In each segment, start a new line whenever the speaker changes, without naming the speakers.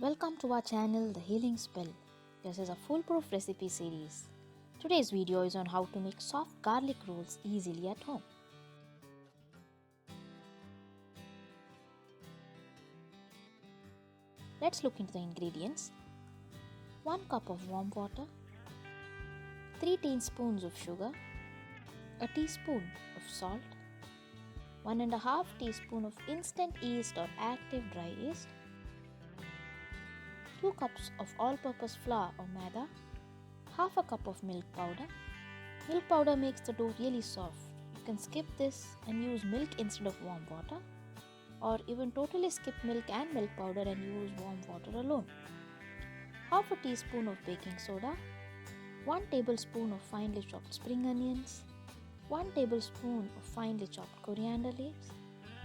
Welcome to our channel, The Healing Spell. This is a foolproof recipe series. Today's video is on how to make soft garlic rolls easily at home. Let's look into the ingredients. 1 cup of warm water, 3 teaspoons of sugar, a teaspoon of salt, 1.5 teaspoon of instant yeast or active dry yeast, 2 cups of all-purpose flour or maida, half a cup of milk powder. Milk powder makes the dough really soft. You can skip this and use milk instead of warm water, or even totally skip milk and milk powder and use warm water alone. Half a teaspoon of baking soda, 1 tablespoon of finely chopped spring onions, 1 tablespoon of finely chopped coriander leaves,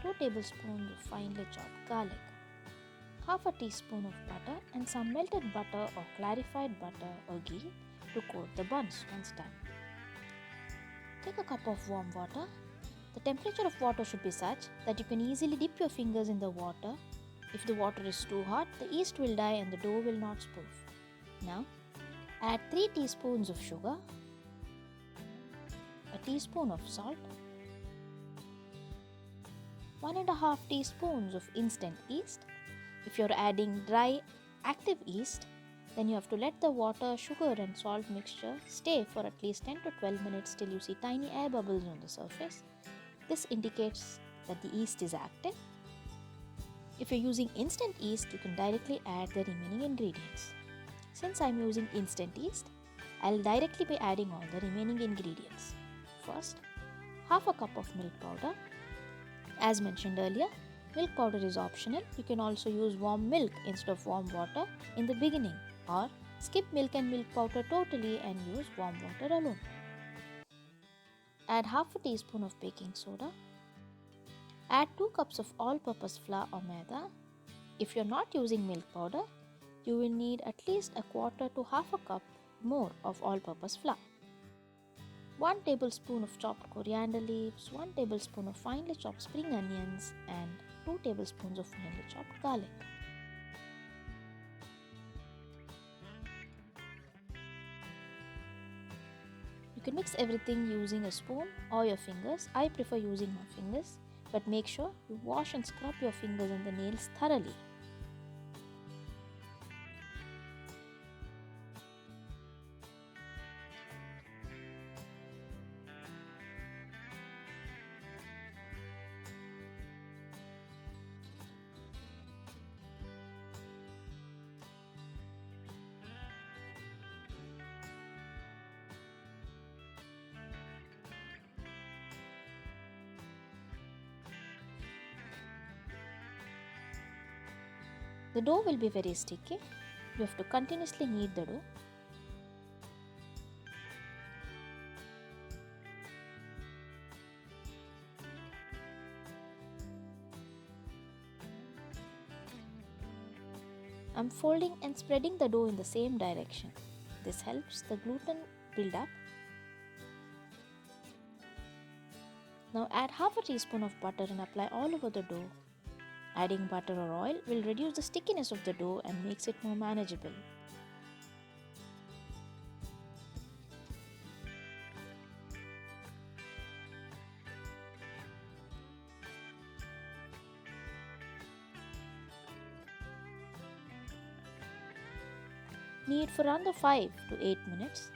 2 tablespoons of finely chopped garlic, half a teaspoon of butter and some melted butter or clarified butter or ghee to coat the buns once done. Take a cup of warm water. The temperature of water should be such that you can easily dip your fingers in the water. If the water is too hot, the yeast will die and the dough will not spoof. Now, add 3 teaspoons of sugar, a teaspoon of salt, 1.5 teaspoons of instant yeast. If you're adding dry active yeast, then you have to let the water, sugar and salt mixture stay for at least 10 to 12 minutes till you see tiny air bubbles on the surface. This indicates that the yeast is active. If you're using instant yeast, you can directly add the remaining ingredients. Since I'm using instant yeast, I'll directly be adding all the remaining ingredients. First, half a cup of milk powder. As mentioned earlier, milk powder is optional. You can also use warm milk instead of warm water in the beginning, or skip milk and milk powder totally and use warm water alone. Add half a teaspoon of baking soda. Add 2 cups of all-purpose flour or maida. If you're not using milk powder, you will need at least a quarter to half a cup more of all-purpose flour. 1 tablespoon of chopped coriander leaves, 1 tablespoon of finely chopped spring onions and 2 tablespoons of finely chopped garlic. You can mix everything using a spoon or your fingers. I prefer using my fingers, but make sure you wash and scrub your fingers and the nails thoroughly. The dough will be very sticky. You have to continuously knead the dough. I'm folding and spreading the dough in the same direction. This helps the gluten build up. Now add half a teaspoon of butter and apply all over the dough. Adding butter or oil will reduce the stickiness of the dough and makes it more manageable. Knead for under 5 to 8 minutes.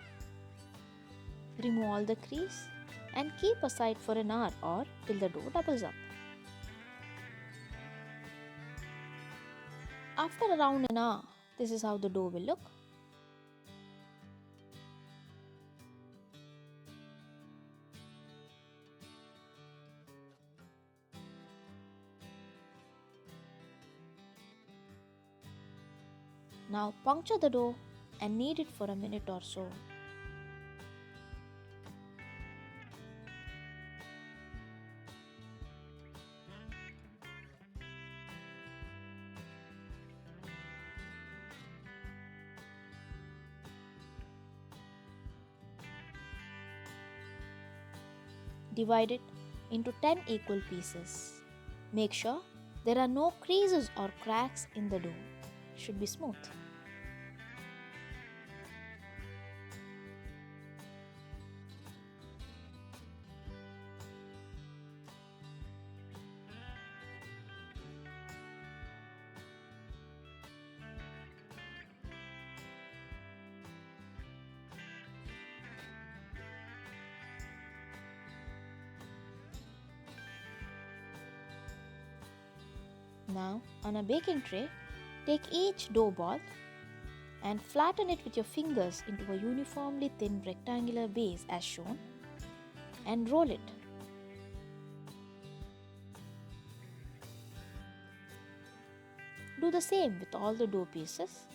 Remove all the crease and keep aside for an hour or till the dough doubles up. After around an hour, this is how the dough will look. Now puncture the dough and knead it for a minute or so. Divide it into 10 equal pieces. Make sure there are no creases or cracks in the dough. should be smooth. Now, on a baking tray, take each dough ball and flatten it with your fingers into a uniformly thin rectangular base as shown and roll it. Do the same with all the dough pieces.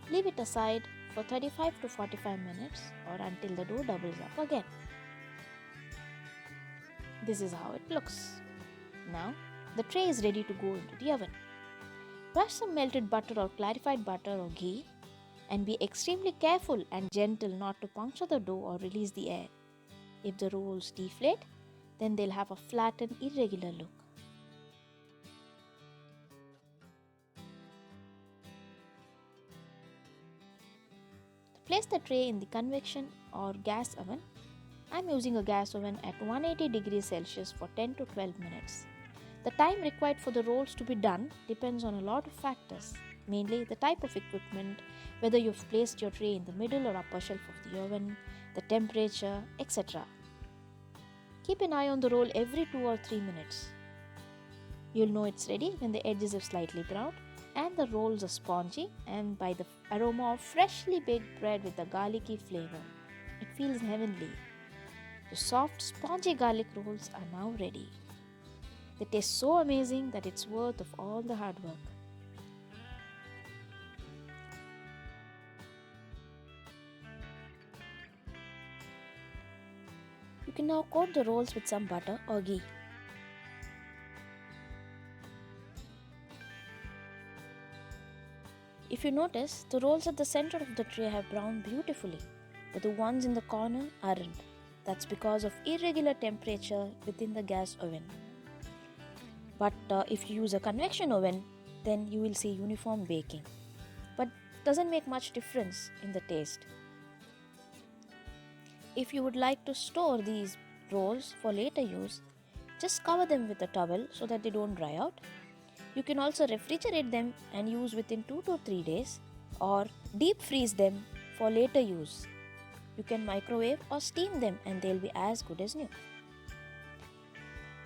Leave it aside for 35 to 45 minutes or until the dough doubles up again. This is how it looks. Now, the tray is ready to go into the oven. Brush some melted butter or clarified butter or ghee and be extremely careful and gentle not to puncture the dough or release the air. If the rolls deflate, then they'll have a flattened, irregular look. Place the tray in the convection or gas oven. I'm using a gas oven at 180 degrees Celsius for 10 to 12 minutes. The time required for the rolls to be done depends on a lot of factors, mainly the type of equipment, whether you've placed your tray in the middle or upper shelf of the oven, the temperature, etc. Keep an eye on the roll every 2 or 3 minutes. You'll know it's ready when the edges have slightly browned and the rolls are spongy and by the aroma of freshly baked bread with a garlicky flavor. It feels heavenly. The soft, spongy garlic rolls are now ready. They taste so amazing that it's worth of all the hard work. You can now coat the rolls with some butter or ghee. If you notice, the rolls at the center of the tray have browned beautifully, but the ones in the corner aren't. That's because of irregular temperature within the gas oven. But if you use a convection oven, then you will see uniform baking. But doesn't make much difference in the taste. If you would like to store these rolls for later use, just cover them with a towel so that they don't dry out. You can also refrigerate them and use within 2 to 3 days or deep freeze them for later use. You can microwave or steam them and they'll be as good as new.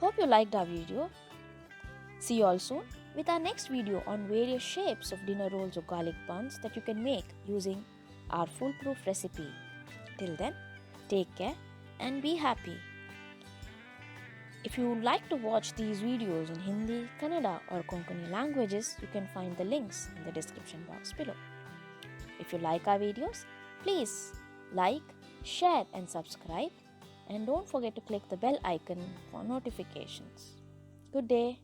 Hope you liked our video. See you all soon with our next video on various shapes of dinner rolls or garlic buns that you can make using our foolproof recipe. Till then, take care and be happy. If you would like to watch these videos in Hindi, Kannada or Konkani languages, you can find the links in the description box below. If you like our videos, please like, share and subscribe, and don't forget to click the bell icon for notifications. Good day.